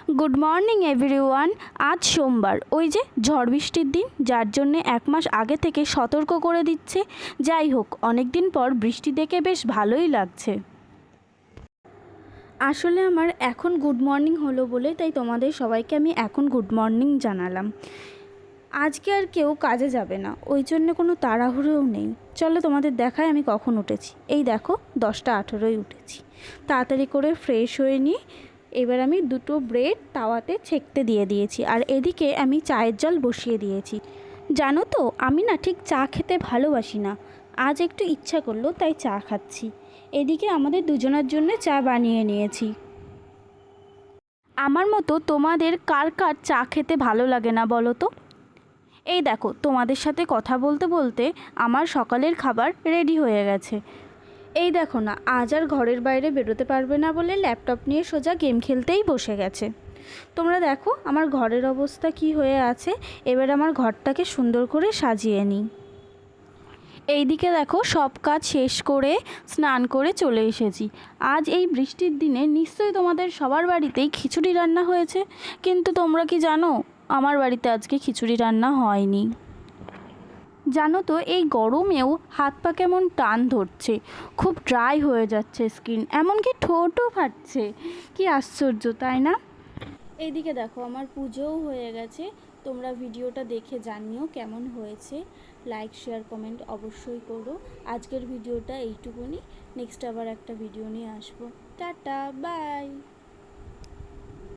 Good morning everyone. আজ সোমবার, ওই যে ঝড় বৃষ্টির দিন, যার জন্যে 1 মাস আগে থেকে সতর্ক করে দিচ্ছে। যাই হোক, অনেক দিন পর বৃষ্টি দেখে বেশ ভালোই লাগছে। আসলে আমার এখন গুড মর্নিং হলো বলে তাই তোমাদের সবাইকে আমি এখন গুড মর্নিং জানালাম। আজকে আর কেউ কাজে যাবে না, ওই জন্য কোনো তাড়াহুড়োও নেই। চলো তোমাদের দেখায় আমি কখন উঠেছি। এই দেখো 10:18 উঠেছি। তাড়াতাড়ি করে ফ্রেশ হয়ে নিয়ে এবার আমি 2টো ব্রেড তাওয়াতে ছেঁকতে দিয়ে দিয়েছি, আর এদিকে আমি চায়ের জল বসিয়ে দিয়েছি। জানো তো, আমি না ঠিক চা খেতে ভালোবাসি না, আজ একটু ইচ্ছা করলো তাই চা খাচ্ছি। এদিকে আমাদের দুজনের জন্য চা বানিয়ে নিয়েছি। আমার মতো তোমাদের কার কার চা খেতে ভালো লাগে না বলো তো? এই দেখো, তোমাদের সাথে কথা বলতে বলতে আমার সকালের খাবার রেডি হয়ে গেছে। এই দেখো না, আজ আর ঘরের বাইরে বেরোতে পারবে না বলে ল্যাপটপ নিয়ে সোজা গেম খেলতেই বসে গেছে। তোমরা দেখো আমার ঘরের অবস্থা কি হয়ে আছে। এবার আমার ঘরটাকে সুন্দর করে সাজিয়ে নিই। এইদিকে দেখো, সব কাজ শেষ করে স্নান করে চলে এসেছি। আজ এই বৃষ্টির দিনে নিশ্চয়ই তোমাদের সবার বাড়িতেই খিচুড়ি রান্না হয়েছে, কিন্তু তোমরা কি জানো আমার বাড়িতে আজকে খিচুড়ি রান্না হয়নি। জানো তো, এই গরমেও হাত পা কেমন টান ধরছে, খুব ড্রাই হয়ে যাচ্ছে স্কিন, এমনকি ঠোঁটও ফাটছে। কি আশ্চর্য, তাই না? এইদিকে দেখো আমার পুজোও হয়ে গেছে। তোমরা ভিডিওটা দেখে জানিও কেমন হয়েছে। লাইক শেয়ার কমেন্ট অবশ্যই করো। আজকের ভিডিওটা এইটুকুনি। নেক্সট আবার একটা ভিডিও নিয়ে আসবো। Tata, by.